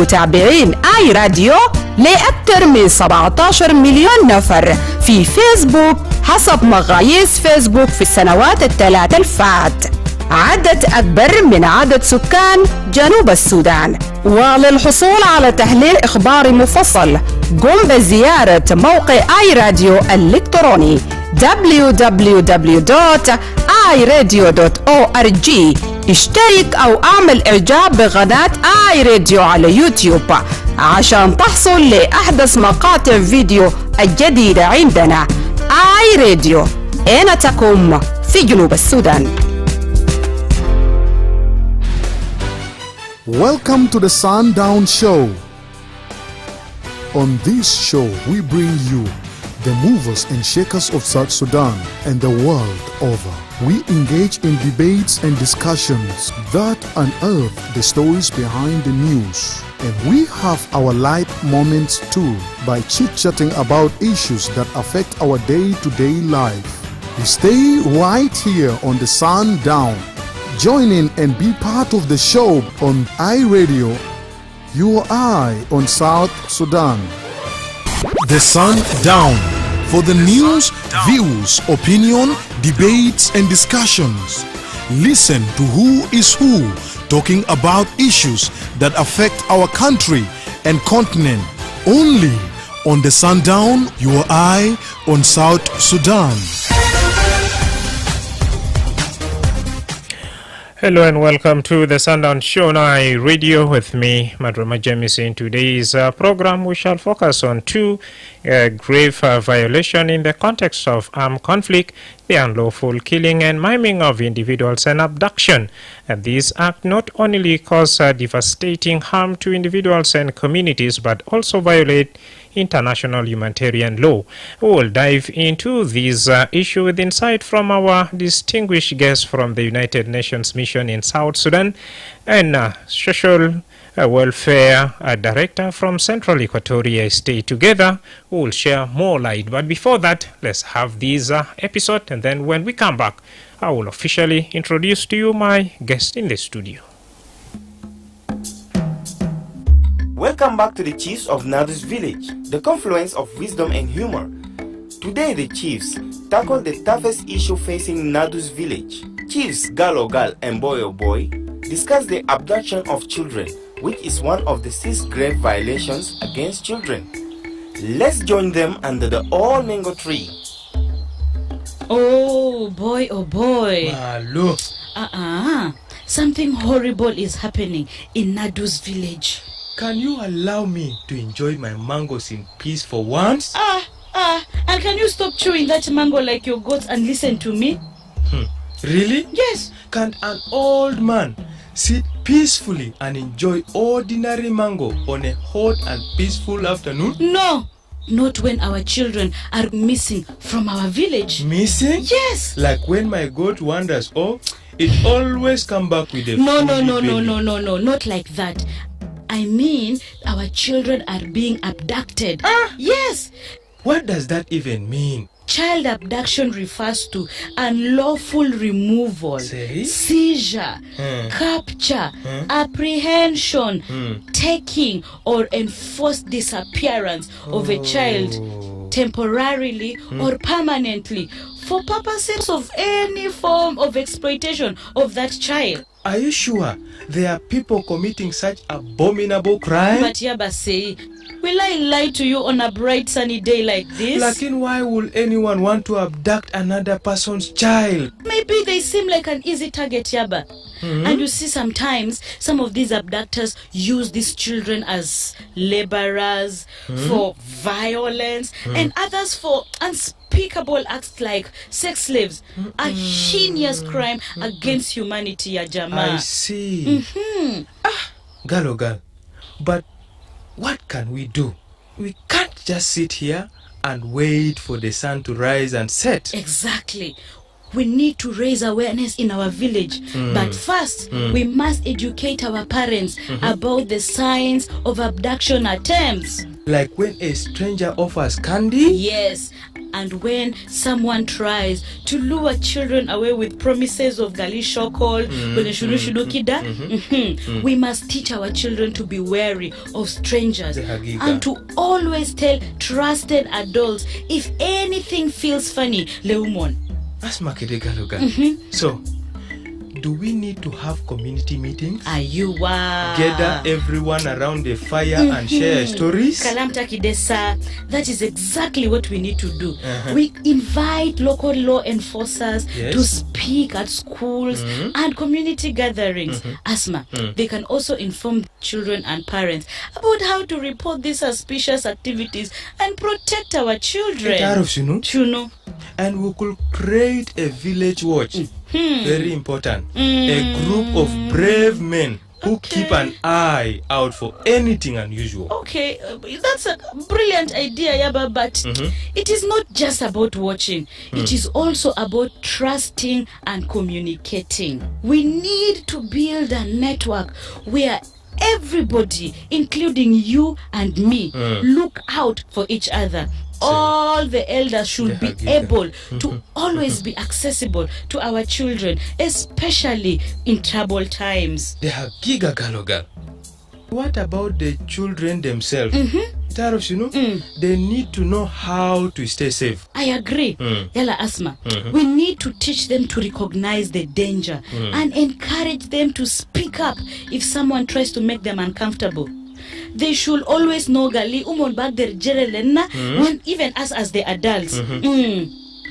متابعين آي راديو لأكثر من 17 مليون نفر في فيسبوك حسب مقاييس فيسبوك في السنوات الثلاث الفات، عدد أكبر من عدد سكان جنوب السودان. وللحصول على تحليل إخباري مفصل قم بزيارة موقع آي راديو الإلكتروني www.iradio.org. اشترك أو اعمل إعجاب بقناة آي راديو على يوتيوب عشان تحصل لأحدث مقاطع فيديو الجديدة عندنا. آي راديو، أين تكون في جنوب السودان. Welcome to the Sundown Show. On this show, we bring you the movers and shakers of South Sudan and the world over. We engage in debates and discussions that unearth the stories behind the news. And we have our light moments too by chit-chatting about issues that affect our day-to-day life. We stay right here on the Sundown. Join in and be part of the show on iRadio, your eye on South Sudan. The Sundown. For the news, views, opinion, debates and discussions. Listen to who is who talking about issues that affect our country and continent. Only on the Sundown, your eye on South Sudan. Hello and welcome to the Sundown Show on Radio with me, Madrama. In today's program, we shall focus on two grave violations in the context of armed conflict, the unlawful killing and maiming of individuals and abduction. And these acts not only cause devastating harm to individuals and communities, but also violate international humanitarian law. We will dive into this issue with insight from our distinguished guest from the United Nations Mission in South Sudan and Social Welfare Director from Central Equatoria State. Together, we will share more light. But before that, let's have this episode, and then when we come back, I will officially introduce to you my guest in the studio. Welcome back to the Chiefs of Nadus Village, the confluence of wisdom and humor. Today the Chiefs tackle the toughest issue facing Nadus Village. Chiefs Gal and Boy discuss the abduction of children, which is one of the 6 grave violations against children. Let's join them under the all mango tree. Oh boy. Hello. Something horrible is happening in Nadus Village. Can you allow me to enjoy my mangoes in peace for once? And can you stop chewing that mango like your goats and listen to me? Really? Yes. Can an old man sit peacefully and enjoy ordinary mango on a hot and peaceful afternoon? No, not when our children are missing from our village. Missing? Yes. Like when my goat wanders off, it always comes back with a No, belly. not like that. I mean, our children are being abducted. Yes. What does that even mean? Child abduction refers to unlawful removal, seizure, capture, apprehension, taking or enforced disappearance of a child temporarily or permanently for purposes of any form of exploitation of that child. Are you sure there are people committing such abominable crime? But Yaba say, will I lie to you on a bright sunny day like this? Lakin, why would anyone want to abduct another person's child? Maybe they seem like an easy target, Yaba. And you see, sometimes some of these abductors use these children as laborers for violence and others for unspeakable acts like sex slaves. A heinous crime against humanity, ya Jama. I see. Girl. But what can we do? We can't just sit here and wait for the sun to rise and set. Exactly. We need to raise awareness in our village. But first, we must educate our parents about the signs of abduction attempts. Like when a stranger offers candy? Yes. And when someone tries to lure children away with promises of galishokol, we must teach our children to be wary of strangers and to always tell trusted adults if anything feels funny. Leumon. Asma Kedegaloga. So, do we need to have community meetings? Ayuwa. Gather everyone around the fire and share stories? Kalamta Kidesa, that is exactly what we need to do. We invite local law enforcers to speak at schools and community gatherings. Asma, they can also inform children and parents about how to report these suspicious activities and protect our children. Chuno. And we could create a village watch. Very important. A group of brave men who keep an eye out for anything unusual. Okay, that's a brilliant idea, Yaba, but it is not just about watching. It is also about trusting and communicating. We need to build a network where everybody, including you and me, look out for each other. All the elders should be able to always be accessible to our children, especially in troubled times. They are giga galogal. What about the children themselves? They need to know how to stay safe. I agree. Yala Asma, we need to teach them to recognize the danger and encourage them to speak up if someone tries to make them uncomfortable. They should always know gali umon bag der jerelena when even us as the adults.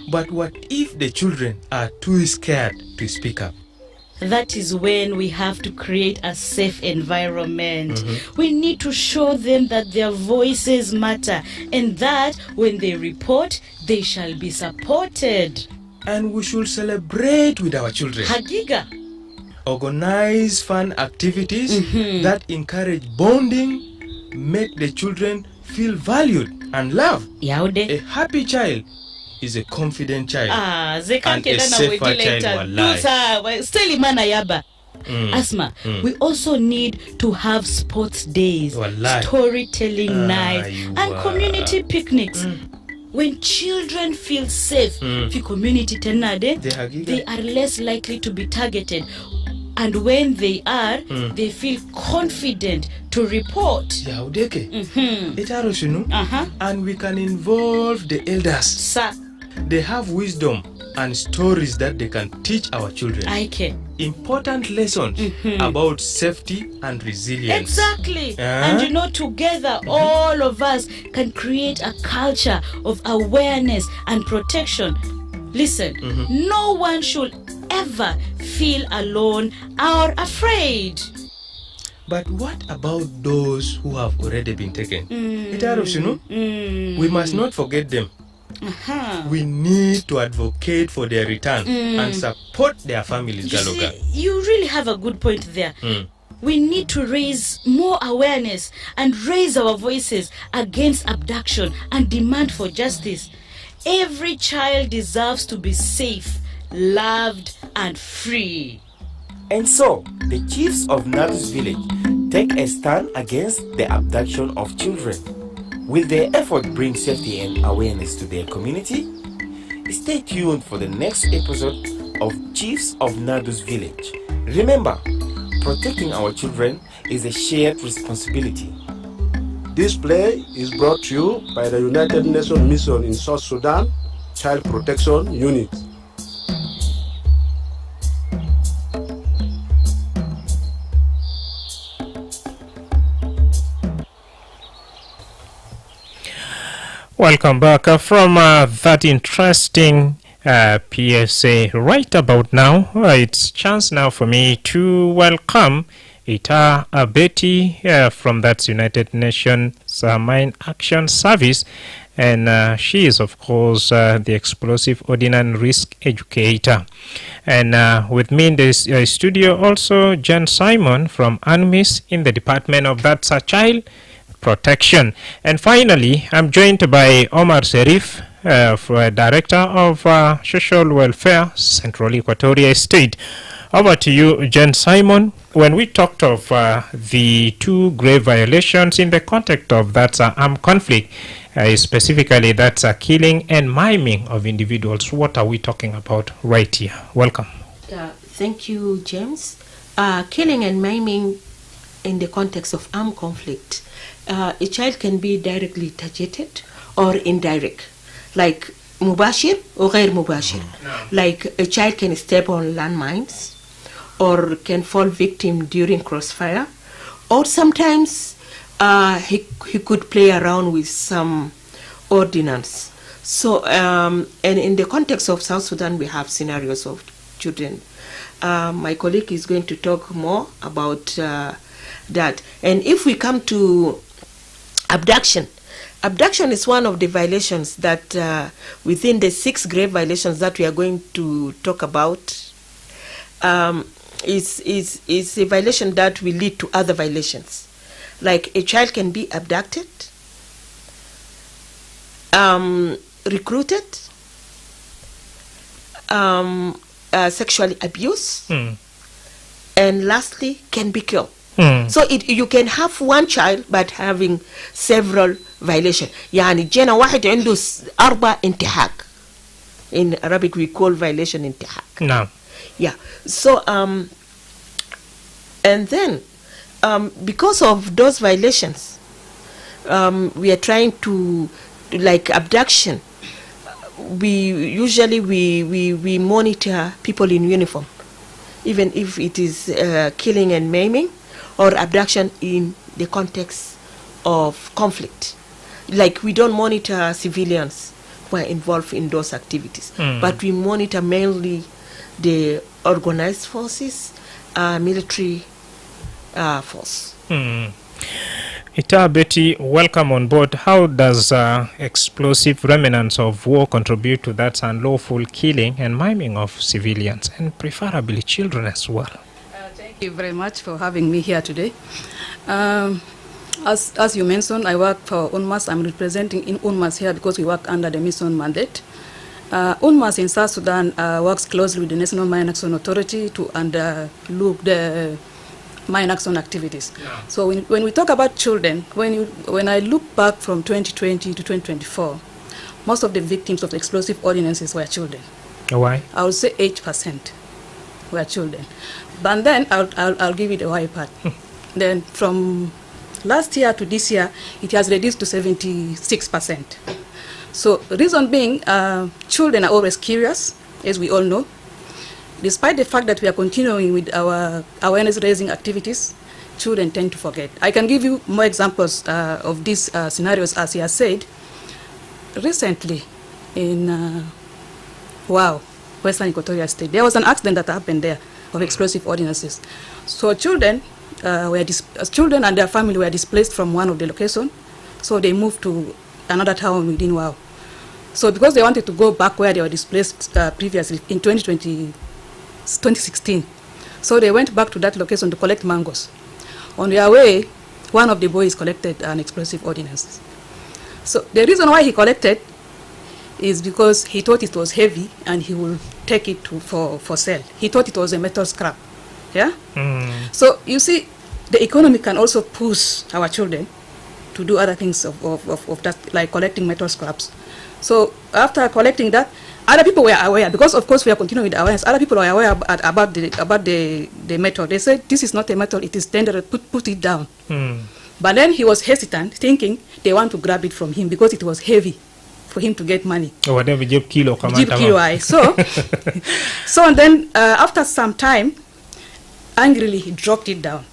But what if the children are too scared to speak up? That is when we have to create a safe environment. We need to show them that their voices matter and that when they report, they shall be supported. And we should celebrate with our children. Hagiga. Organize fun activities that encourage bonding, make the children feel valued and loved. Yaude. A happy child is a confident child and a safer child. Asma, we also need to have sports days, storytelling nights, and community picnics. When children feel safe, the community they are less likely to be targeted. And when they are, they feel confident to report. And we can involve the elders. Sir. They have wisdom and stories that they can teach our children. Important lessons about safety and resilience. Exactly. And together all of us can create a culture of awareness and protection. Listen, no one should ever feel alone or afraid. But what about those who have already been taken? We must not forget them. We need to advocate for their return and support their families. You really have a good point there. We need to raise more awareness and raise our voices against abduction and demand for justice. Every child deserves to be safe, loved, and free. And so, the chiefs of Nadus village take a stand against the abduction of children. Will their effort bring safety and awareness to their community? Stay tuned for the next episode of Chiefs of Nadus village. Remember, protecting our children is a shared responsibility. This play is brought to you by the United Nations Mission in South Sudan, Child Protection Unit. Welcome back from that interesting PSA. Right about now, it's chance now for me to welcome Ita Betty from that United Nations Mine Action Service, and she is of course the explosive ordnance risk educator. And with me in this studio also John Simon from ANMIS in the Department of that's Child Protection. And finally, I'm joined by Omar Serif, Director of Social Welfare, Central Equatoria State. Over to you, Jen Simon. When we talked of the two grave violations in the context of that armed conflict, specifically that's killing and maiming of individuals, what are we talking about right here? Welcome. Thank you, James. Killing and maiming in the context of armed conflict, a child can be directly targeted or indirect, like mubashir or ghair mubashir. Like a child can step on landmines or can fall victim during crossfire, or sometimes he could play around with some ordnance. So, and in the context of South Sudan, we have scenarios of children. My colleague is going to talk more about that. And if we come to abduction, abduction is one of the violations that within the 6 grave violations that we are going to talk about, is a violation that will lead to other violations. Like a child can be abducted, recruited, sexually abused, and lastly can be killed. So you can have one child but having several violations. يعني جينا واحد عنده 4 انتهاك. In Arabic we call violation انتهاك. No. Yeah. So and then because of those violations, we are trying to, like abduction. We usually we monitor people in uniform, even if it is killing and maiming or abduction in the context of conflict. Like we don't monitor civilians who are involved in those activities, but we monitor mainly the organized forces, military force. Ita Betty, welcome on board. How does explosive remnants of war contribute to that unlawful killing and maiming of civilians, and preferably children as well? Thank you very much for having me here today. As you mentioned, I work for UNMAS. I'm representing in UNMAS here because we work under the mission mandate. UNMAS in South Sudan works closely with the National Mine Action Authority to look the mine action activities. Yeah. So when we talk about children, when I look back from 2020 to 2024, most of the victims of explosive ordinances were children. Why? I would say 8% were children. But then I'll give you the why part. Then from last year to this year, it has reduced to 76%. So the reason being, children are always curious, as we all know. Despite the fact that we are continuing with our awareness-raising activities, children tend to forget. I can give you more examples of these scenarios, as he has said. Recently, in Western Equatoria State, there was an accident that happened there of explosive ordinances. So children and their family were displaced from one of the locations, so they moved to another town within Wow. So because they wanted to go back where they were displaced previously in 2016, so they went back to that location to collect mangoes. On their way, one of the boys collected an explosive ordinance. So the reason why he collected is because he thought it was heavy and he will take it for sale. He thought it was a metal scrap. Yeah. So you see, the economy can also push our children to do other things of that, like collecting metal scraps. So after collecting that, other people were aware, because of course we are continuing with awareness. Other people are aware about the metal. They said, this is not a metal, it is dangerous, put it down. But then he was hesitant, thinking they want to grab it from him because it was heavy for him to get money. So so then after some time, angrily he dropped it down.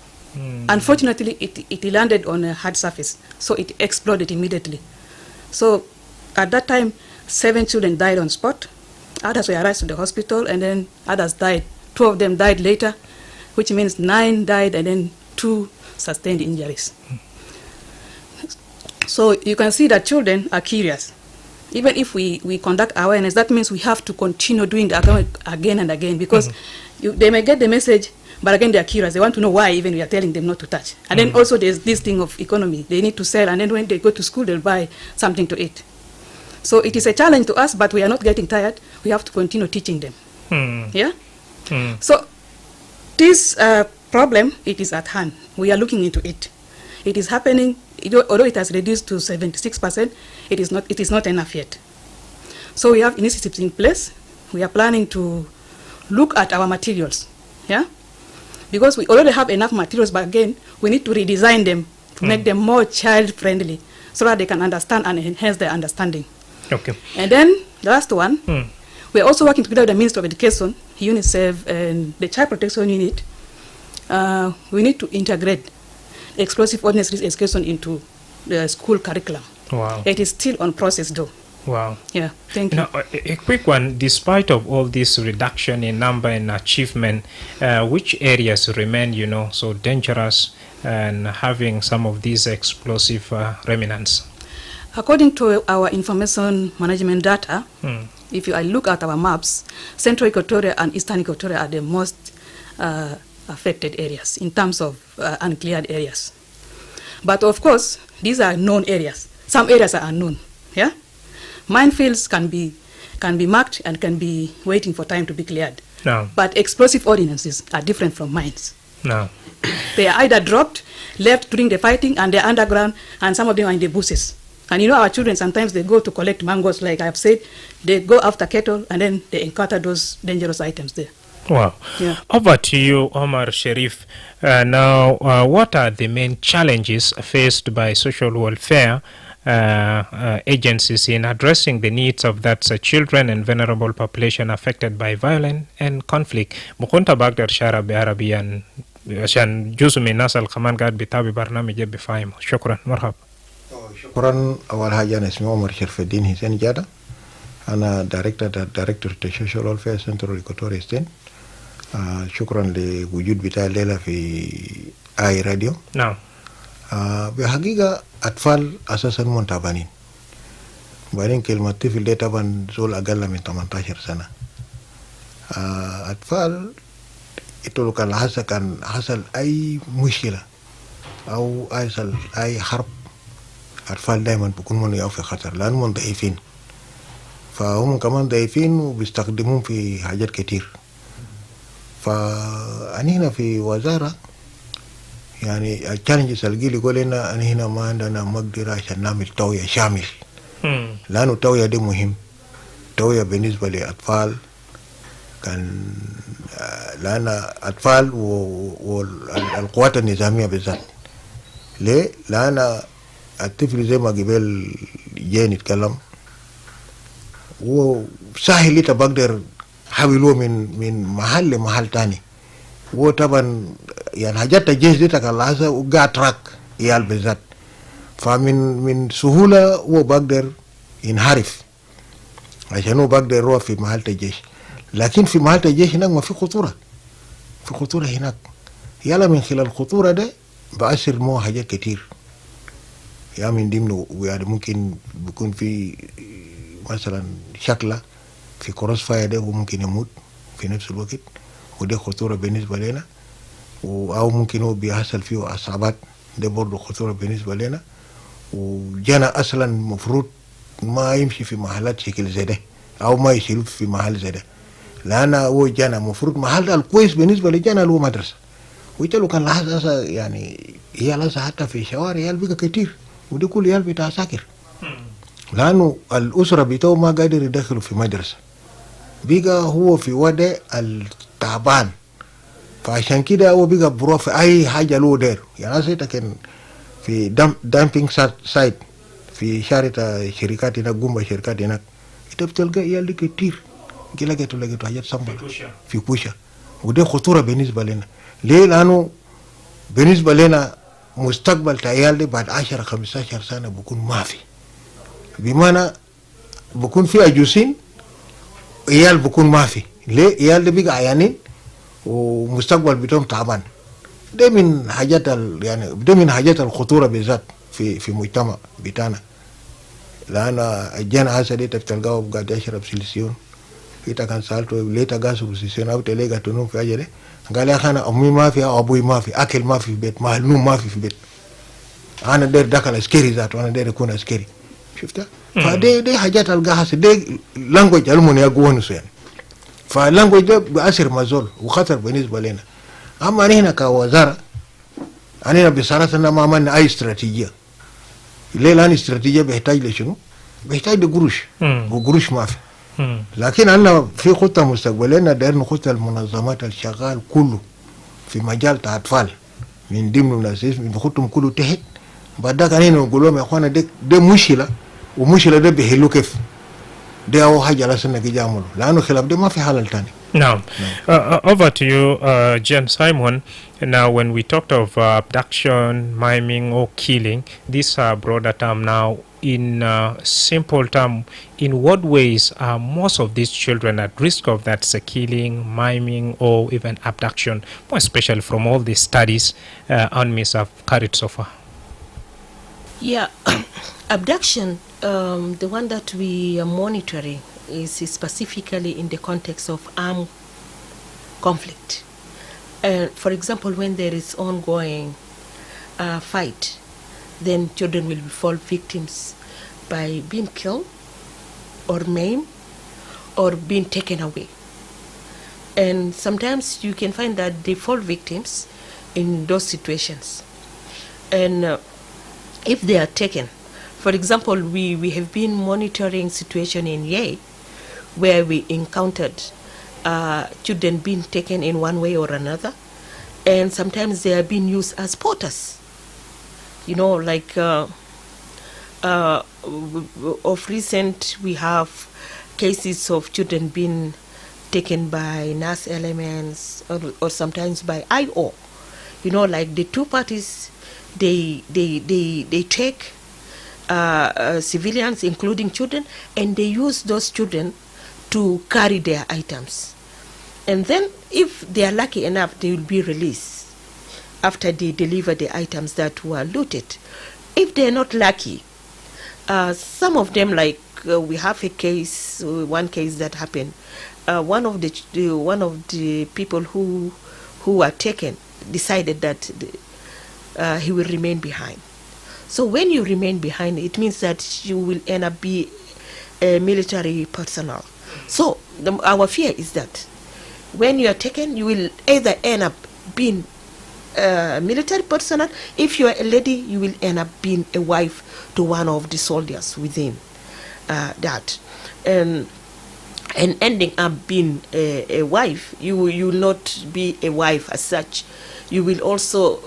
Unfortunately, it landed on a hard surface, so it exploded immediately. So at that time, 7 children died on spot. Others were rushed to the hospital, and then others died. 2 of them died later, which means 9 died, and then 2 sustained injuries. So you can see that children are curious. Even if we conduct awareness, that means we have to continue doing the again and again, because they may get the message, but again they are curious. They want to know why even we are telling them not to touch. And then also there's this thing of economy. They need to sell, and then when they go to school, they'll buy something to eat. So it is a challenge to us, but we are not getting tired. We have to continue teaching them. Yeah? So This problem, it is at hand. We are looking into it. It is happening, although it has reduced to 76%, it is not enough yet. So we have initiatives in place. We are planning to look at our materials, yeah? Because we already have enough materials, but again, we need to redesign them to make them more child-friendly so that they can understand and enhance their understanding. Okay. And then the last one, we are also working together with the Ministry of Education, UNICEF, and the Child Protection Unit. We need to integrate explosive ordnance risk education into the school curriculum. Wow. It is still on process though. Wow. Yeah, thank you. Now, a quick one. Despite of all this reduction in number and achievement, which areas remain, so dangerous and having some of these explosive remnants? According to our information management data, if I look at our maps, Central Equatoria and Eastern Equatoria are the most affected areas in terms of uncleared areas. But of course, these are known areas. Some areas are unknown. Yeah, minefields can be marked and can be waiting for time to be cleared. No. But explosive ordinances are different from mines. No. They are either dropped, left during the fighting, and they're underground, and some of them are in the bushes. And our children, sometimes they go to collect mangoes, like I've said, they go after cattle, and then they encounter those dangerous items there. Wow. Yeah. Over to you, Omar Sharif. Now, what are the main challenges faced by social welfare agencies in addressing the needs of that children and vulnerable population affected by violence and conflict? مكنت بقدر شارع بعربيا عشان جزء من الناس اللي كمان قاعد بيتابع برنامج بفاهم. شكرا. مرحبا. شكرا. أول حاجة أنا اسمي عمر شرف الدين حسين جادة. أنا دايركتور سوشيال ويلفير سنترال إيكواتوريا ستين. شكرا لوجود بتاع الليلة في آي راديو. نعم. بحقيقة أطفال أساسا منتبهين. بعدين كلمة طفل ده طبعا زول أقل من 18 سنة. أطفال itu كان حصل أي مشكلة أو أي حرب، أطفال دائما بيكونوا يقعوا في خطر لأنهم ضعيفين، فهم كمان ضعيفين وبيستخدمون في حاجات كتير. فأنا هنا في وزارة يعني التشالنجز اللي يقول لنا أنا هنا ما عندنا مقدرة عشان نعمل توعية شامل، لأنه التوعية دي مهم. توعية بالنسبة للأطفال كان لأن أطفال والقوات النظامية بالذات. ليه؟ لأن الطفل زي ما قبل جاي نتكلم وسهل انت بقدر حاولوه من محل لمحل تاني. وطبعا يعني حاجات الجيش دي تكالاسة وقاعد تراك يال بالذات، فمن سهولة هو بقدر ينحرف عشان هو بقدر يروح في محل الجيش. لكن في محل الجيش هناك ما في خطورة، في خطورة هناك. يلا من خلال الخطورة ده بأثر مو حاجات كتير. يا من ضمنه يعني ممكن بيكون في مثلا شكله في كروس فاير ده وممكن يموت في نفس الوقت، وده خطورة بالنسبة لنا. أو ممكن هو بيحصل فيه عصابات، ده برضه خطورة بالنسبة لنا. وجانا أصلا مفروض ما يمشي في محلات شكل زي ده أو ما يشيل في محل زي ده، لأن هو جانا مفروض محل الكويس بالنسبة لجانا له مدرسة. ويتلو كان لاحظ يعني هي لازم حتى في الشوارع يال بقى كتير، ودي كل يال بتاع ساكر، لأنه الأسرة بتاعه ما قادر يدخلوا في مدرسة، بقى هو في وضع التعبان. فعشان كده هو بقى بروح في أي حاجة له دير. يعني أنا كان في دامبينج سايت في شارع شركات هناك، جنب شركات هناك، أنت بتلقى عيال دي كتير. لقيتوا حاجات سمبلة في كوشة، وده خطورة بالنسبة لنا. ليه؟ لأنه بالنسبة لنا مستقبل عيال دي بعد 10-15 سنة بكون ما في، بمعنى بكون في أجوسين، عيال بكون ما في. ليه؟ عيال دي بقى عيانين ومستقبل بتاعهم تعبان. ده من حاجات يعني ده من حاجات الخطورة بالذات في مجتمع بتاعنا. لأن الجان هسه دي تلقاه قاعد يشرب سيليسيون. إذا كان سألته ليه تقاسوا سيليسيون أو تلاقي تنوم في حاجة دي، قال يا أخي أنا أمي ما في أو أبوي ما في، أكل ما في بيت، نوم ما في بيت. أنا داير دخل عسكري ذاته، أنا داير أكون عسكري. شفتها؟ فدي حاجات القاها دي لانجوج المونيا جوانس يعني. فاللانجوج ده بأثر مازول وخطر بالنسبة لنا. Ama nihna ka wazara anina bisarata na mama na ai strategia ile lani strategia بيحتاج لشنو بيحتاج لقروش وقروش ما في لكن أنا في خطة مستقبلية داير نخطة المنظمات الشغال كله في مجال الأطفال من ضمن الناس بنخطهم كله تحت بعد ذاك أنا نقول لهم يا أخوانا ده مشكلة ومشكلة ده بيحلوا كيف ده أول حاجة لازم نجي نعمله لأنه خلاف ده ما في حل تاني. Now, over to you, James Simon. Now, when we talked of abduction, maiming, or killing, these are broader term. Now, in simple term, in what ways are most of these children at risk of that killing, maiming, or even abduction, more especially from all the studies UNMISS have carried so far? Yeah, abduction, the one that we are monitoring is specifically in the context of armed conflict. For example, when there is ongoing fight, then children will fall victims by being killed or maimed or being taken away. And sometimes you can find that they fall victims in those situations. And if they are taken, for example, we have been monitoring situation in Ye, where we encountered children being taken in one way or another, and sometimes they are being used as porters. You know, like of recent, we have cases of children being taken by NAS elements or sometimes by IO. You know, like the two parties, they take civilians, including children, and they use those children to carry their items. And then if they are lucky enough, they will be released after they deliver the items that were looted. If they are not lucky, some of them, like we have a case, one case that happened, one of the people who were taken decided that he will remain behind. So when you remain behind, it means that you will end up be a military personnel. So our fear is that when you are taken, you will either end up being military personnel. If you are a lady, you will end up being a wife to one of the soldiers within that. And ending up being a wife, you will not be a wife as such. You will also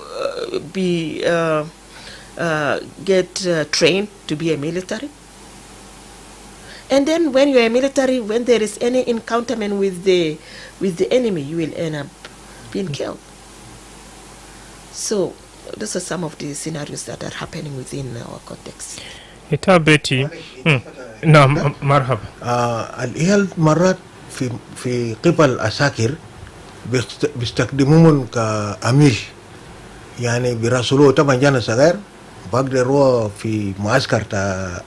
be get trained to be a military. And then when you are a military, when there is any encounterment with the enemy, you will end up being killed. So those are some of the scenarios that are happening within our context. Ita Betty, نعم مرحبا. الإهل مرات في قبل أساكر بيستخدمون كأمير، يعني بيراسلوه طبعا جانا صغير بقدر هو في معسكر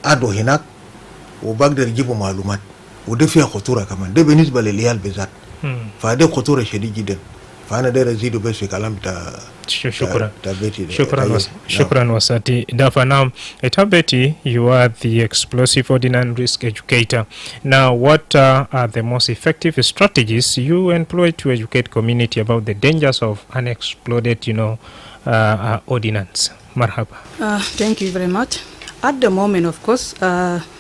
أدو هناك وبقدر يجيبوا معلومات، وده فيها خطورة كمان، ده بالنسبة للإهل بالذات، فده خطورة شديد جدا. فأنا داير أزيده بس في كلام Shukran Wasati Dafanam. Etabeti, you are the explosive ordnance risk educator. Now, what are the most effective strategies you employ to educate community about the dangers of unexploded, ordnance? Marhaba. Thank you very much. At the moment, of course,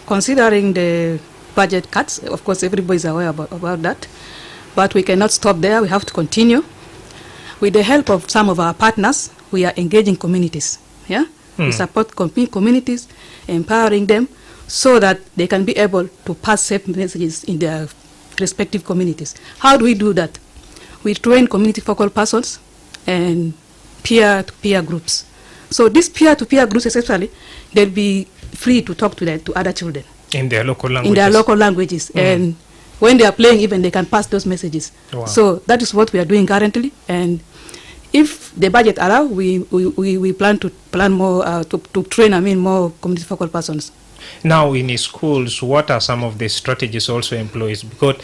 considering the budget cuts, of course, everybody is aware about that. But we cannot stop there. We have to continue. With the help of some of our partners, we are engaging communities. Yeah, we support communities, empowering them so that they can be able to pass safe messages in their respective communities. How do we do that? We train community focal persons and peer-to-peer groups. So these peer-to-peer groups, especially, they'll be free to talk to other children in their local languages. And when they are playing, even they can pass those messages. Wow. So that is what we are doing currently. And if the budget allow, we plan more to train more community focal persons. Now, in schools, what are some of the strategies also employed? Because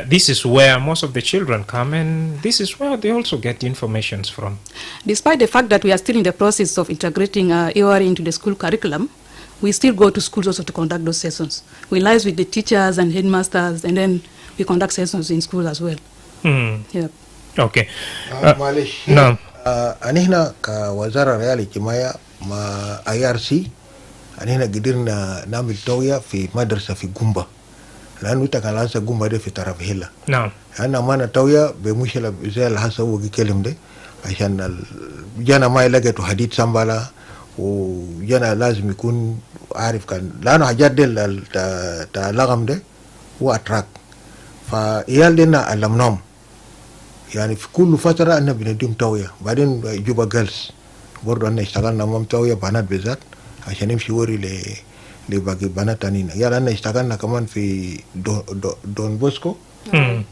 this is where most of the children come, and this is where they also get information from. Despite the fact that we are still in the process of integrating EOR into the school curriculum, we still go to schools also to conduct those sessions. We liaise with the teachers and headmasters, and then we conduct sessions in school as well. Yeah. Okay. Malish. Naam. Anihna ka wazara reali kimaya ma IRC anihna gidirna namil tawya fi madrasa fi Gumba. لأنه تكالانسا قوم ده في طرف هلا. نعم. أنا ما نتويا بمشكلة زي الحاسة وجي كلم ده عشان جانا ما يلاقي حديد سامبالا وجانا لازم يكون عارف كان لأنه حاجات ده تلاقم ده هو أتراك فإيال دينا علمناهم يعني في كل فترة أنا بنديهم تويا بعدين جوبا جيرلز برضو أنا اشتغلنا معهم تويا بنات بالذات عشان يمشي وري لباقي بنات تانيين يعني أنا اشتغلنا كمان في دون بوسكو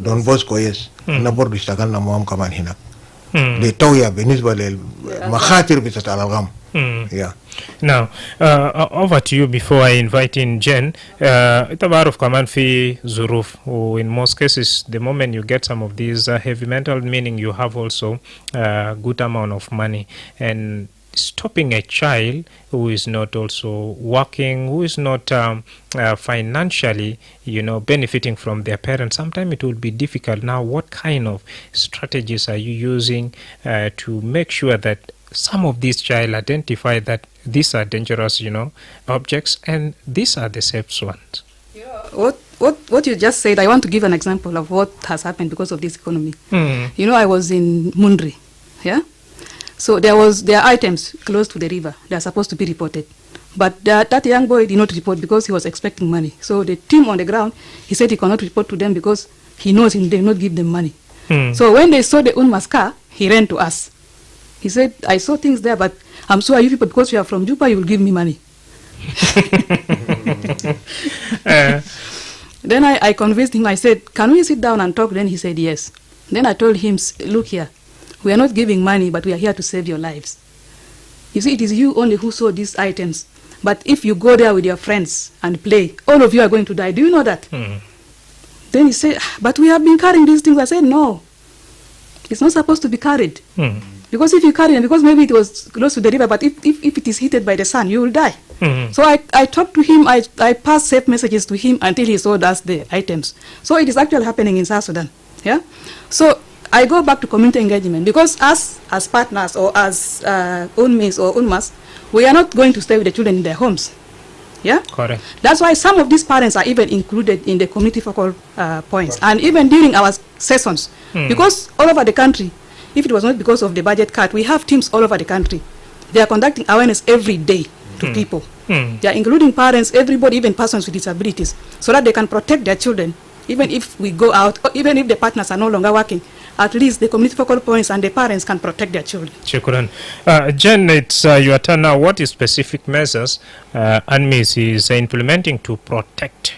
دون بوسكو يس أنا برضو اشتغلنا معهم كمان هناك للتوية بالنسبة للمخاطر بتاعت الألغام. Yeah. Now, over to you before I invite in Jen. تعرف كمان في ظروف و in most cases the moment you get some of these heavy mental meaning you have also a good amount of money and stopping a child who is not also working, who is not financially, benefiting from their parents, sometimes it will be difficult. Now, what kind of strategies are you using to make sure that some of these child identify that these are dangerous, objects, and these are the safe ones? What you just said, I want to give an example of what has happened because of this economy. I was in Mundri, yeah? So there are items close to the river. They are supposed to be reported. But that young boy did not report because he was expecting money. So the team on the ground, he said he cannot report to them because he knows they will not give them money. So when they saw the Unma's car, he ran to us. He said, I saw things there, but I'm sure you people, because you are from Juba, you will give me money. Then I convinced him. I said, can we sit down and talk? Then he said, yes. Then I told him, look here. We are not giving money, but we are here to save your lives. You see, it is you only who saw these items. But if you go there with your friends and play, all of you are going to die. Do you know that? Then he said, but we have been carrying these things. I said, no. It's not supposed to be carried. Because if you carry them, because maybe it was close to the river, but if it is heated by the sun, you will die. So I talked to him, I passed safe messages to him until he showed us the items. So it is actually happening in South Sudan. Yeah. So I go back to community engagement because us as partners or as UNMIS or UNMAS, we are not going to stay with the children in their homes. Yeah? Correct. That's why some of these parents are even included in the community focal points and even during our sessions. Because all over the country, if it was not because of the budget cut, we have teams all over the country. They are conducting awareness every day to people. They are including parents, everybody, even persons with disabilities, so that they can protect their children. Even if we go out, or even if the partners are no longer working, at least the community focal points and the parents can protect their children. Shukran. Jen, it's your turn now. What is specific measures UNMIS is implementing to protect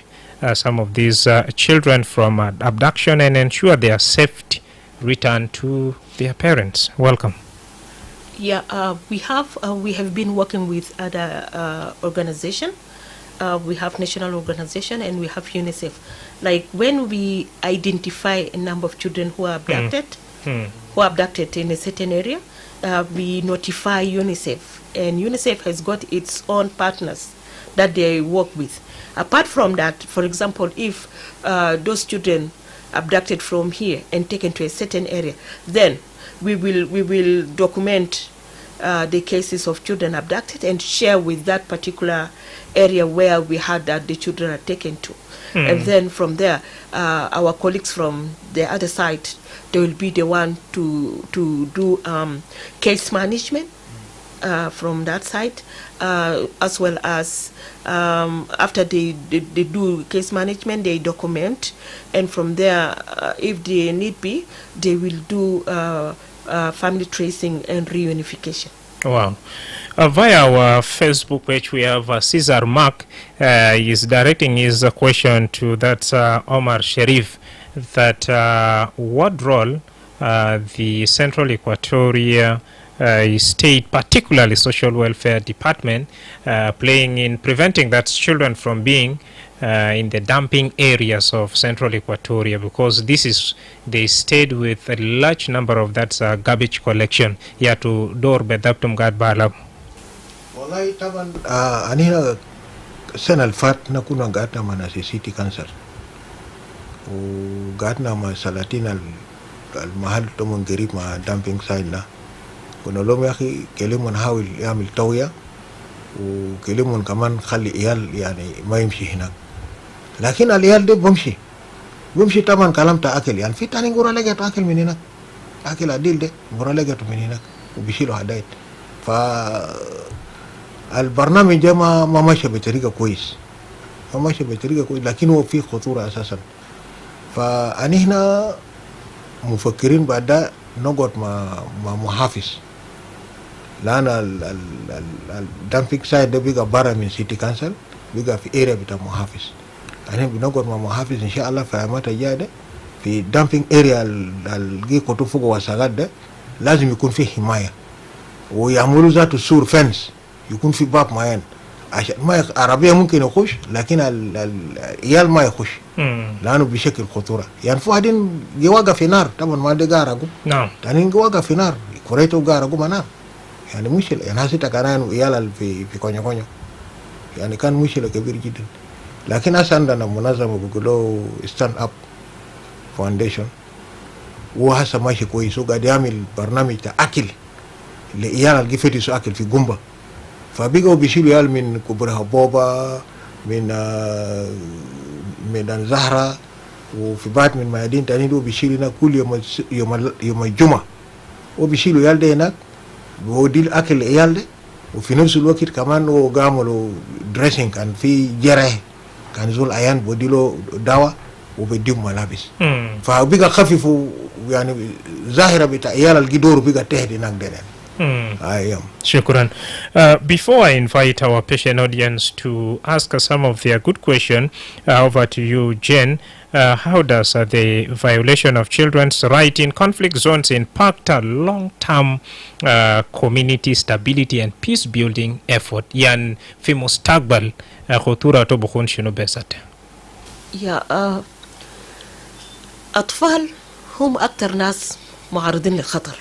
some of these children from abduction and ensure their safety return to their parents? Welcome. Yeah, we have been working with other organizations. We have national organization and we have UNICEF. Like when we identify a number of children who are abducted, in a certain area, we notify UNICEF, and UNICEF has got its own partners that they work with. Apart from that, for example, if those children abducted from here and taken to a certain area, then we will document the cases of children abducted and share with that particular area where we had that the children are taken to. And then from there, our colleagues from the other side, they will be the one to do case management from that side, as well as after they do case management, they document, and from there, if they need be, they will do family tracing and reunification. Wow. Via our Facebook page, we have Cesar Mark is directing his question to that Omar Sharif, that what role the Central Equatoria State, particularly Social Welfare Department, playing in preventing that children from being in the dumping areas of Central Equatoria, because this is they stayed with a large number of that garbage collection here to door bedaptum gad bala. Wallahi taban anina sana alfat na kuna gatna mana city cancer u gatna ma salatin المحل تمن قريب مع دامبينج سايد ده. قلنا لهم يا أخي كلمة نحاول يعمل توعية وكلمة كمان خلي عيال يعني ما يمشي هناك. لكن العيال ده بمشي طبعا كلام تأكل يعني في تاني قرا لقيت أكل من هناك أكل عديل ده قرا لقيته من هناك وبيشيلوا هدايت. فالبرنامج ده ما ماشي بطريقة كويس لكن هو فيه خطورة أساسا. فأنا هنا مفكرين بعد ده نقعد مع محافظ لأن الدامبينج سايد ده بيبقى برا من سيتي كانسل بيبقى في اريا بتاع محافظ. يعني بنقعد مع محافظ ان شاء الله في ايامات الجايه ده في دامبينج اريا اللي كتب فوق وساقات ده لازم يكون فيه حمايه ويعملوا ذات السور فنس يكون في باب معين عشان ما عربيه ممكن يخش لكن العيال ما يخش لانه بشكل خطوره. يعني في واحدين جواقه في نار طبعا ما ده قارقوا نعم تانيين جواقه في نار كوريتو قارقوا ما نار يعني مشكله. يعني هسه كان عيال في كونيو يعني كان مشكله كبير جدا. لكن هسه عندنا منظمه بيقولوا ستاند اب فاونديشن وهسه ماشي كويس وقاعد يعمل برنامج اكل لعيال اللي فيتسوا اكل في قنبه. فبقوا بيشيلوا عيال من كبرها بوبا من ميدان زهره وفي بعض من ميادين تاني دول بيشيلوا هناك كل يوم الجمعه وبيشيلوا عيال ده هناك بيودي الاكل للعيال ده. وفي نفس الوقت كمان هو عملوا دريسنج كان في جرح كان زول عيان بودي له دواء وبيديهم ملابس. فبقى خففوا يعني ظاهره بتاع عيال الجدور بقى تهد هناك ده. Shukran. Before I invite our patient audience to ask some of their good questions, over to you, Jen. How does the violation of children's rights in conflict zones impact a long-term community stability and peace-building effort? Yan fi mustaqbal khutura to bukhun shinu besat. يا أطفال هم أكثر ناس معرضين للخطر.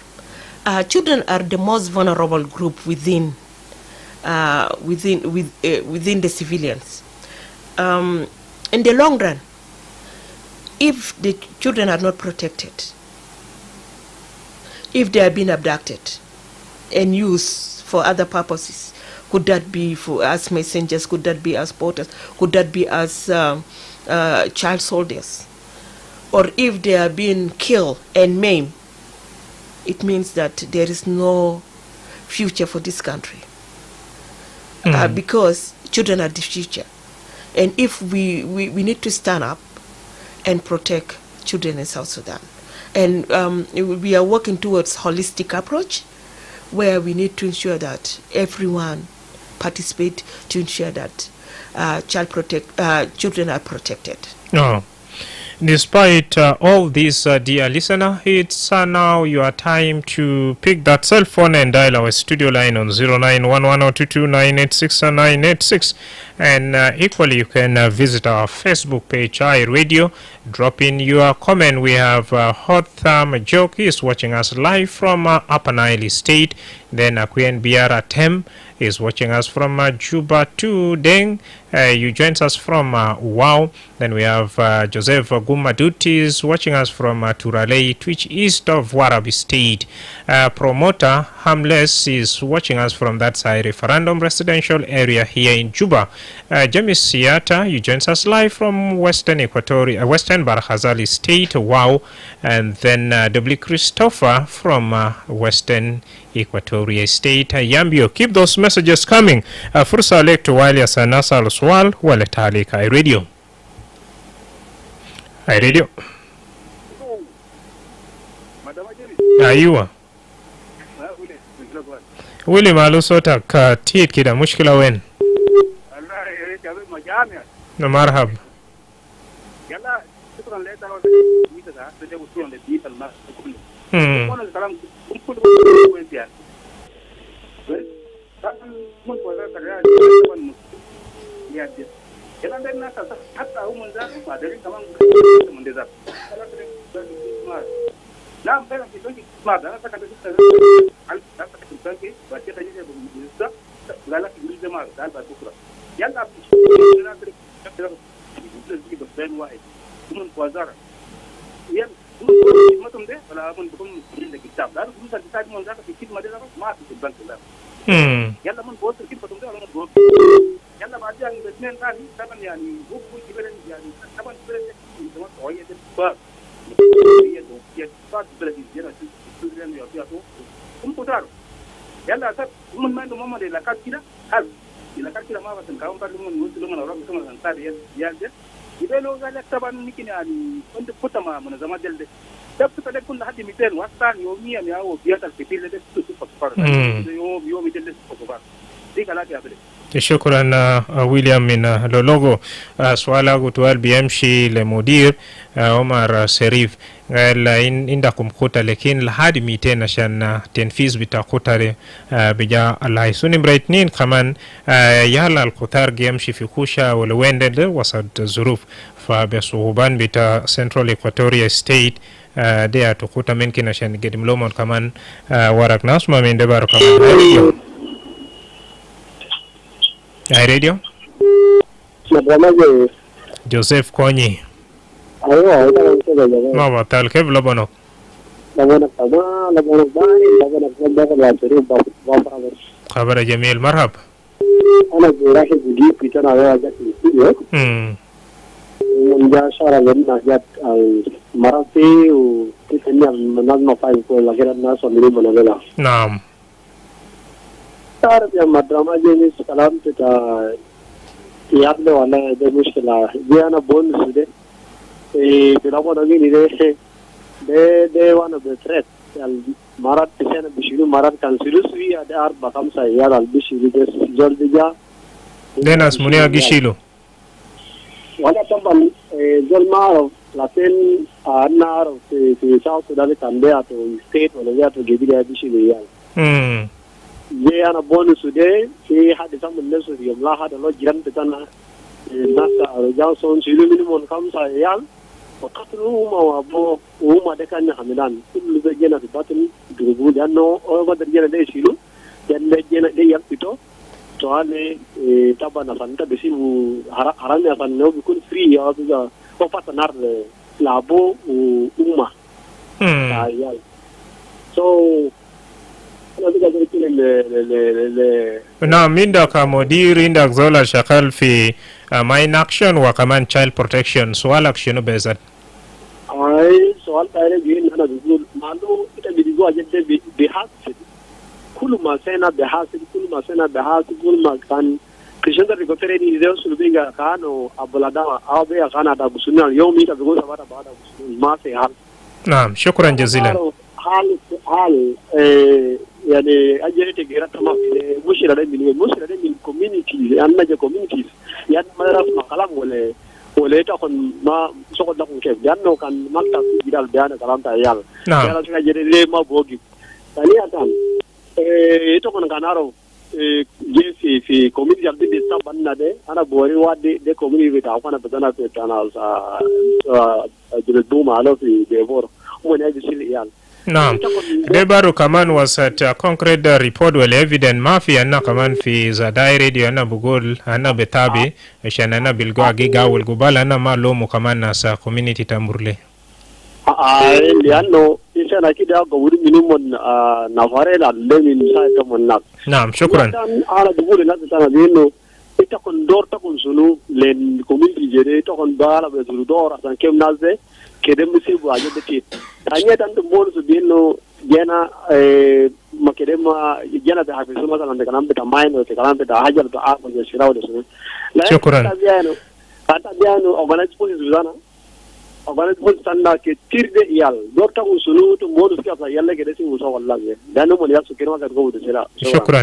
Children are the most vulnerable group within the civilians. In the long run, if the children are not protected, if they are being abducted and used for other purposes, could that be for as messengers, could that be as porters, could that be as child soldiers, or if they are being killed and maimed, it means that there is no future for this country. Because children are the future. And if we need to stand up and protect children in South Sudan. And we are working towards holistic approach where we need to ensure that everyone participate to ensure that children are protected. No. Despite all this, dear listener, it's now your time to pick that cell phone and dial our studio line on 0911-22986 and equally you can visit our Facebook page, iRadio. Drop in your comment. We have Hot Thumb Joke. He is watching us live from Upper Nile State. Then Akuen Biara Tem is watching us from Juba 2. Deng, you joins us from Wow. Then we have Joseph Gumaduti is watching us from Turalei, Twitch east of Warabi State. Promoter Hamless is watching us from that side, referendum residential area here in Juba. James Siata, you joins us live from Western Barhazali State. Wow. And then W. Christopher from Western Equatoria State. Yambio, keep those messages coming. Fursa lek to wali asanasa al-swal wale taalika iRadio. iRadio. Ayuwa. Wili malu sota ka tiit kida mushkila wen. Na marhab. شكرا ويليام من لولوغو. سؤال قلت بيمشي لمدير عمر سريف قال إن عندكم خطة لكن لحد 200 عشان تنفيذ بتاع خطة بجا الله يسوني بريتنين كمان يلا الخطار يمشي في كوشا ولوين ده وسط الظروف فبصعوبان بتاع سنترال إكواتوريا ستيت دي أتوقع ممكن عشان نقدم لهم كمان ورق ناس ما من دبارو كمان هاي راديو جوزيف كوني ما بطال كيف لبنان خبر جميل مرحب أنا راح أجيب في كنا على جات الاستوديو من جا شارع لنا جات مراتي وكيفني منظمة فايل كل غير الناس اللي بنقولها نعم تعرف يا مدرما جينيس كلام تتا يابلو ولا ده مشكلة دي أنا بونس ده بلابو نبي ده وانا بترت مرات تسينا بشيلو مرات كان سيلوسوي ada 4-5 عيال البشيلو ده جول دجا ده ناس منيا جيشيلو ولا طبعا جول ما أعرف لكن أنا أعرف في ساوث السودان كان بيعطوا ستيت ولا بيعطوا جديد بشيلو عيال جي أنا بونس ده في حد سام الناس اليوم لا هذا لو جيران بتاعنا الناس رجال صون سيلو منهم 5 عيال وقتلوا هما وابو وهما ده كان حملان كل ده جينا في باطن جروبو لانه هو ده جينا ده يشيلوا لان جينا ده يلقطوا سؤال طبعا فانت بيسيبوا حرامي عشان هو بيكون فري او بيجا هو بارتنر لابو وهما عيال سو نعم عندك مدير عندك زول شغال في ماين اكشن وكمان تشايلد بروتكشن سؤالك شنو بيزن؟ اي سؤال تاني جاي انا بقول مالو انت بتقول اجل بحاسب كل ما سنه بحاسب كل ما كان كشنت ريكوتريني ده سلوبيغا كانوا ابولادا او بيا كان هذا بسنه يومي تقول سبعه بعد ما في حال نعم شكرا جزيلا حال يعني أجل تغيير تمام مشكلة من communities أنا communities يعني ما راس مكلام ولا تكون ما سقط لكم كيف لأنه كان مكتب جدال بيان كلام تايال نعم يعني أنا جري ليه ما بوجي ثانيا كان تكون كانارو في community اللي بيسافرنا ده أنا بوري وادي ده community بتاعه أنا بدنا في كانال جلدوا معلو في ديفور ومن أجل شيء نعم دبارو كمان وسط concrete report ولا evidence ما في أنا كمان في زداي راديو أنا بقول أنا بتابي عشان أنا بلقوا جيجا والجبال أنا ما لومو كمان ناس community تمرلي لأنه إنسان أكيد أقول منهم نفارة من ساعة من نعم شكرا أنا بقول الناس أنا بينه تكون دور تكون سلو لين community جري تكون بالا بسلو دور عشان كم ناس ده كده مسيبوا عجبة كده ثانيا تاني بقول سبينه جانا ما كده ما جانا بحفظ مثلا بكلام بتاع ماين ولا كلام بتاع حاجة بتاع أكل يشيله ولا شنو شكرا كانت بيانو أغنى تقول زوجنا أغنى تقول سنة كتير ده يال دور تقول سلو تمور سكيا فيلا كده سي وصل والله لأنه من يال سكينه ما كتقول ده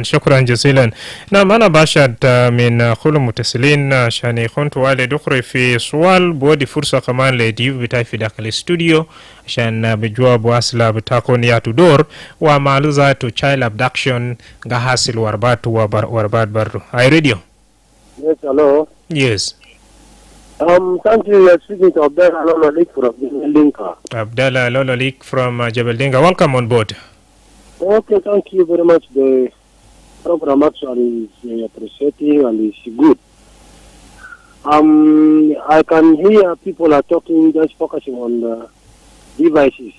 شكرا جزيلا نعم أنا باشد من كل المتصلين عشان يكون توالي دخري في سؤال بودي فرصة كمان لديو بتاعي في داخل الاستوديو عشان بجواب واسلا بتاكون ياتو دور ومعلوزة to child abduction غحاصل وربات برو I radio Yes, hello. Yes. Thank you. You're speaking to Abdallah Lololik from Jebel Dinka. Abdallah Lololik from Jebel Dinka. Welcome on board. Okay, thank you very much. The program actually is appreciating and is good. I can hear people are talking, just focusing on devices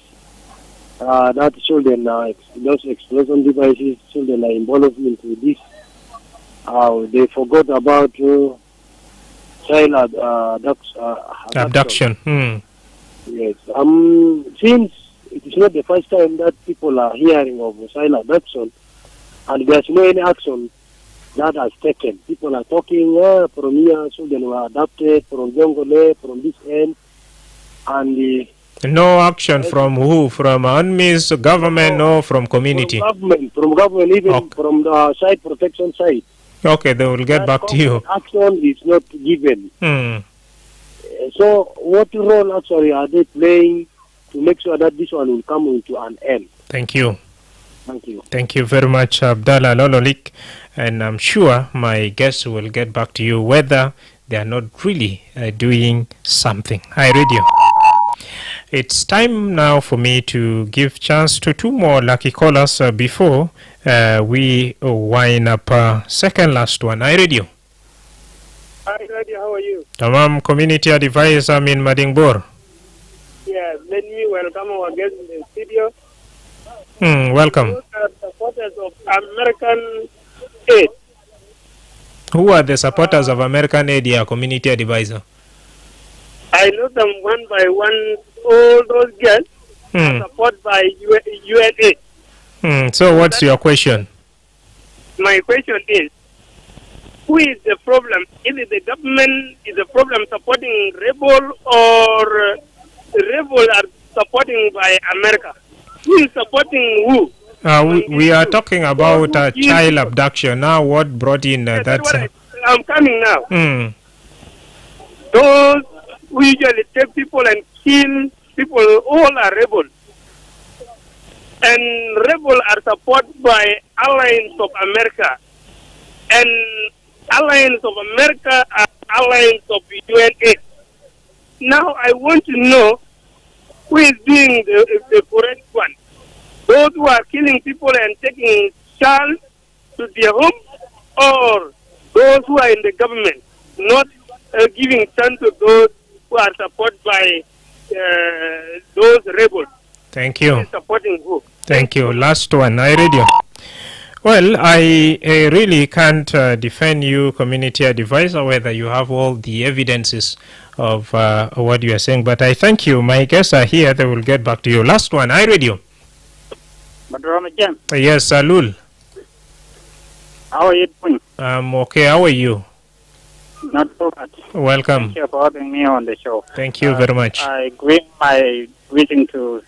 that children those explosion devices, children are involved into this. They forgot about child Abduction. Yes. Since it is not the first time that people are hearing of child abduction, and there's no any action that has taken. People are talking from here, children were adopted from Jongole, from this end, and no action from who? From UNMIS, government, or from community? From government, even from the child protection side. Okay, they will get back to you. Action is not given. So, what role actually are they playing to make sure that this one will come into an end? Thank you. Thank you. Thank you very much, Abdallah Lololik. And I'm sure my guests will get back to you whether they are not really doing something. Hi, Radio. It's time now for me to give chance to two more lucky callers before we wind up second last one. Hi, Radio. Hi, Radio. How are you? Tamam, community advisor in Madingbor. Yeah, let me welcome our guests in the studio. Welcome. Those are supporters of American Aid. Who are the supporters of American Aid, your community advisor? I know them one by one. All those girls are supported by UNA. So what's your question? My question is, who is the problem? Is it the government is the problem supporting rebel, or rebel are supporting by America? Who is supporting who? We are talking about child abduction. Now what brought in that's... I'm coming now. Those who usually take people and kill people, all are rebels. And rebels are supported by Alliance of America. And Alliance of America are Alliance of UNA. Now I want to know who is doing the correct one. Those who are killing people and taking child to their home, or those who are in the government, not giving chance to those who are supported by those rebels. Thank you. Supporting who? Thank you. Last one. I read you. Well, I really can't defend you, community advisor, whether you have all the evidences of what you are saying, but I thank you. My guests are here. They will get back to you. Last one. I read you. Madrama Jam. Yes, Alul. How are you doing? I'm okay. How are you? Not so bad. Welcome. Thank you for having me on the show. Thank you very much. I greet my greeting to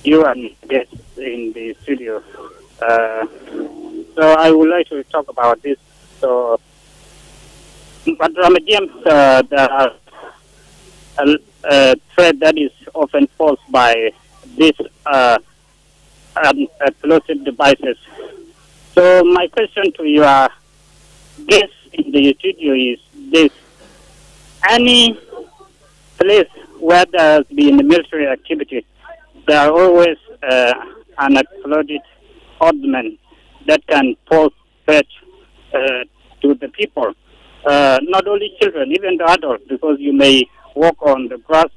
you and guests in the studio. So I would like to talk about this. So, but Ramadan, the threat that is often posed by these explosive devices. So my question to your guests in the studio is this: any place where there has been military activity, there are always unexploded ordnance that can pose threat to the people, not only children, even the adults, because you may walk on the grass,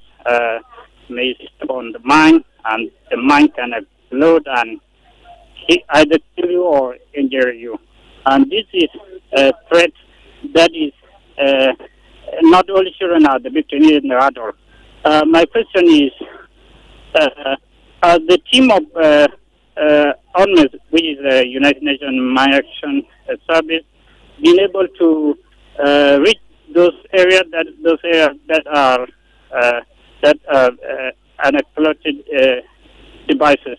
may step on the mine, and the mine can explode and either kill you or injure you. And this is a threat that is not only children are the victim, even the adults. My question is, the team of UNMIS, which is the United Nations Mine Action Service, been able to reach those areas that are unexploded devices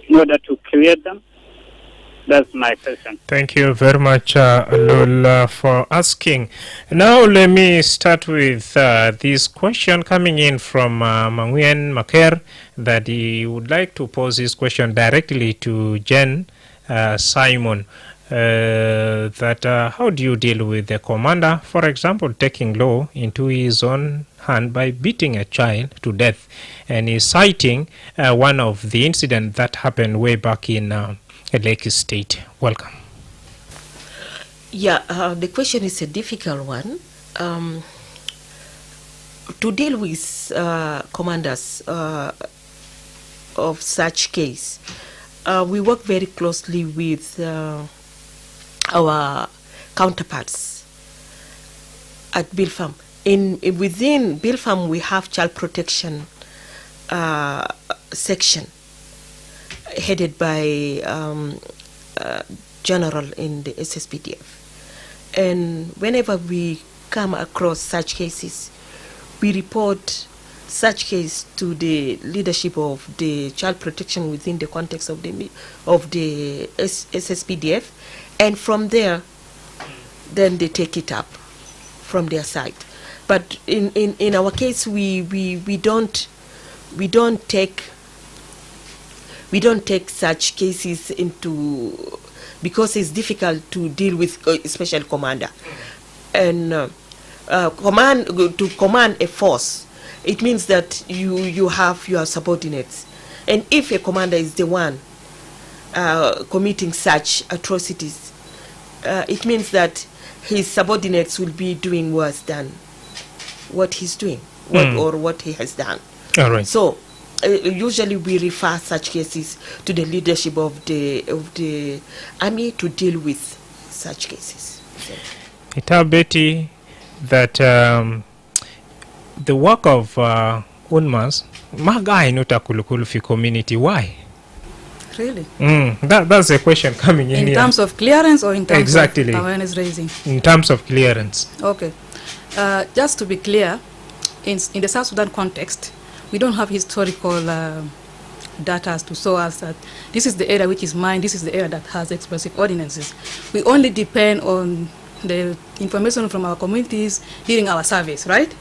in order to clear them? That's my question. Thank you very much, Lul, for asking. Now let me start with this question coming in from Manguen Maker, that he would like to pose this question directly to Jen Simon. How do you deal with the commander, for example, taking law into his own hand by beating a child to death? And he's citing one of the incidents that happened way back in Lake State. Welcome. Yeah, the question is a difficult one. to deal with commanders of such case, we work very closely with our counterparts at Bilfam. Within Bilfam, we have child protection section headed by general in the SSPDF. And whenever we come across such cases, we report such case to the leadership of the child protection within the context of the SSPDF, and from there, then they take it up from their side. But in our case, we don't take such cases into, because it's difficult to deal with a special commander, and to command a force, it means that you have your subordinates, and if a commander is the one committing such atrocities, it means that his subordinates will be doing worse than what he's doing, or what he has done. All right. So usually we refer such cases to the leadership of the army to deal with such cases. Ita Betty, that the work of UNMAS magai nuta kulukulu fi community. Why? Really? That's a question coming in here. terms of clearance or in terms Exactly. of awareness raising? In terms of clearance. Okay. Just to be clear, in the South Sudan context, we don't have historical data to show us that this is the area which is mine, this is the area that has explosive ordinances. We only depend on the information from our communities during our surveys, right?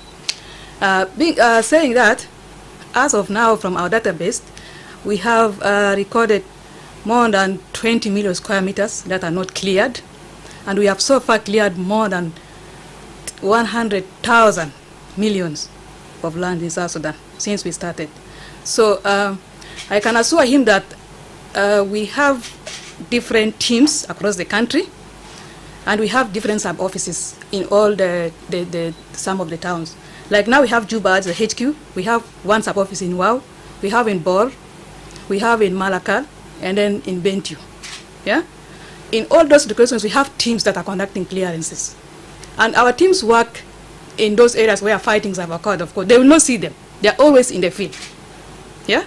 Saying that, as of now, from our database, we have recorded more than 20 million square meters that are not cleared, and we have so far cleared more than 100,000 millions of land in South Sudan since we started. So I can assure him that we have different teams across the country, and we have different sub-offices in all some of the towns. Like now we have Juba as the HQ, we have one sub-office in Wau, we have in Bor, we have in Malakal, and then in Bentiu. Yeah? In all those locations, we have teams that are conducting clearances. And our teams work in those areas where fightings have occurred, of course. They will not see them. They are always in the field. Yeah?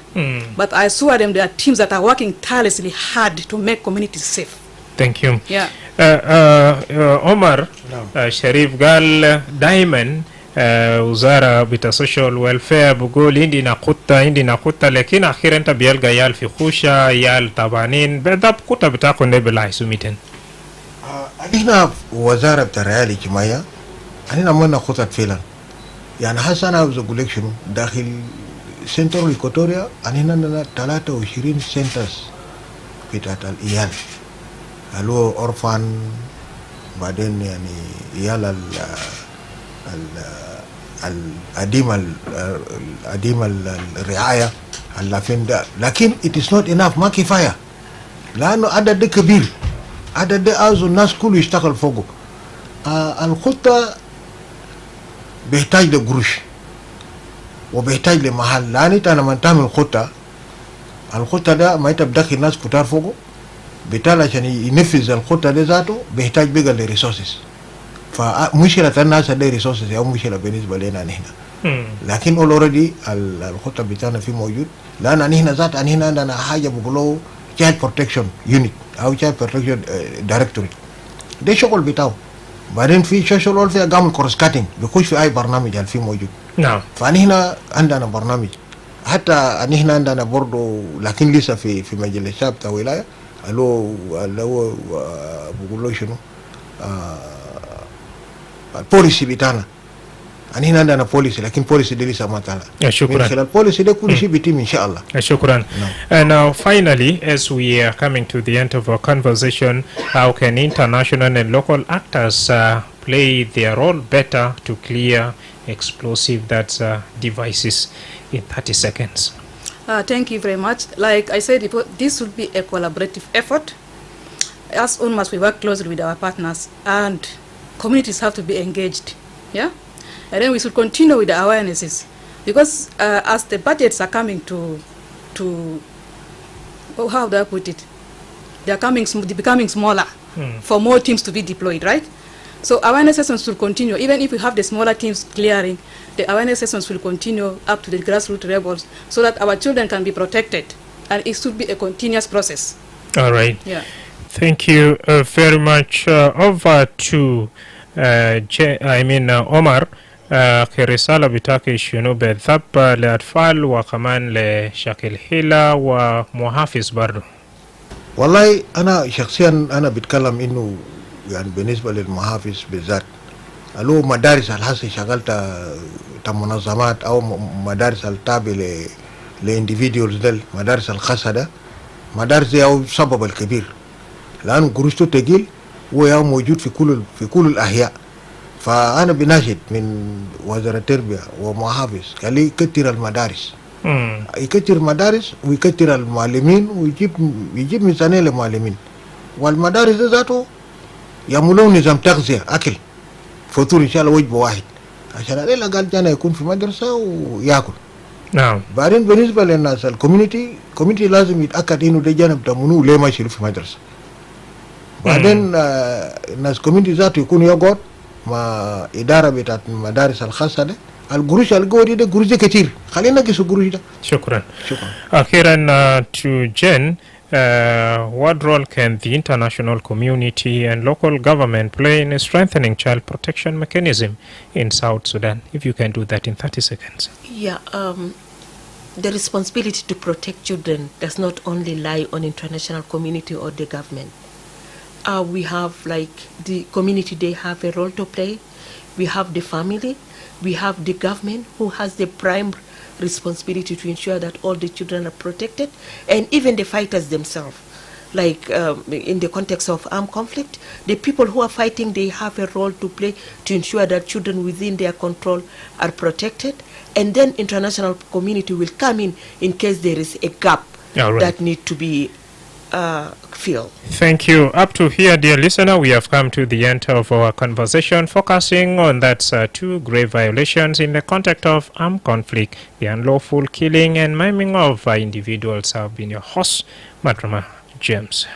But I assure them there are teams that are working tirelessly hard to make communities safe. Thank you. Yeah. Omar, Sharif Gal Diamond, وزارة بتا social welfare بقول عندي نقطة لكن أخيرا أنت بيلقى يال في خوشة يال طبعين بدأ بقطة بتاعكم نبلا سميتين. أنا وزارة بتاع الرعاية الاجتماعية أنا عملنا خطة فعلا يعني حسنا أنا عاوز أقول لك شنو داخل سنتر إيكواتوريا أنا عندنا 23 سنترز بتاعت الإيال اللي أورفان بعدين يعني إيال العديم الرعاية اللافين ده لكن it is not enough ما كفاية لأنه عدد كبير عدد أعزو الناس كله يشتغل فوقه الخطة بيحتاج لقروش وبيحتاج لمحل لأن أنا من تعمل الخطة ده ما يتبدأ الناس كتار فوقه بالتالي عشان ينفذ الخطة ده ذاته بيحتاج بقى لريسورسز فمشكلة الناس ده ريسورسز أو مشكلة بالنسبة لنا هنا لكن اوريدي الخطة بتاعنا في موجود لأن هنا ذات هنا عندنا حاجة بقولوا child protection unit أو child protection directorate ده شغل بتاعه بعدين في social welfare قاموا كروس كاتنج بيخش في أي برنامج في موجود نعم فهنا عندنا برنامج حتى هنا عندنا برضه لكن لسه في مجلس الشعب بتاع ولاية اللي هو بقولوا شنو البوليسي بتاعنا هنا عندنا بوليسي لكن بوليسي دي لسه ما طلع شكرا من خلال البوليسي ده كل شيء بيتم ان شاء الله شكرا. And now finally, as we are coming to the end of our conversation, how can international and local actors play their role better to clear explosive devices in 30 seconds? Thank you very much. Like I said before, this will be a collaborative effort. As UNMAS, we work closely with our partners, and communities have to be engaged. Yeah, And then we should continue with the awarenesses, because as the budgets are coming to how do I put it? They're becoming smaller for more teams to be deployed, right? So awareness sessions will continue. Even if we have the smaller teams clearing, the awareness sessions will continue up to the grassroots levels so that our children can be protected. And it should be a continuous process. All right. Yeah. Thank you very much. Over to Omar. كرسالة بتاعك شنو بالضبط للأطفال وكمان لشكل حيلة ومحافظ برضو. والله أنا شخصيا أنا بتكلم إنه يعني بالنسبة للمحافظ بالذات له مدارس الحسي شغلت منظمات أو مدارس التابع لانديفيديولز دل مدارس الخاصة ده مدارس دي أو سبب الكبير لأنه قروشته تقيل وهو موجود في كل الأحياء. فأنا بناشد من وزارة التربية ومحافظ قال لي يكتر المدارس يكتر مدارس ويكتر المعلمين ويجيب ميزانية للمعلمين والمدارس ذاته يعملون نظام تغذية أكل فطور إن شاء الله وجبة واحد عشان عليه قال جانا يكون في مدرسة ويأكل. نعم. بعدين بالنسبة للناس الكوميونيتي لازم يتأكد إنه ده جانب تمنو ليه ما يشيلوا في مدرسة. بعدين الناس كوميونيتي ذاته يكون يقعد مع إدارة بتاعت المدارس الخاصة ده القروش القوي ده قروش ده كتير خلينا نقيس القروش ده. شكرا. أخيرا to Jen, what role can the international community and local government play in strengthening child protection mechanism in South Sudan? If you can do that in 30 seconds. Yeah, the responsibility to protect children does not only lie on international community or the government. We have like the community, they have a role to play. We have the family, we have the government who has the prime responsibility to ensure that all the children are protected, and even the fighters themselves. Like in the context of armed conflict, the people who are fighting, they have a role to play to ensure that children within their control are protected, and then international community will come in case there is a gap that need to be filled. Thank you. Up to here, dear listener, we have come to the end of our conversation, focusing on that two grave violations in the context of armed conflict, the unlawful killing and maiming of individuals. Have been your host, Madrama James.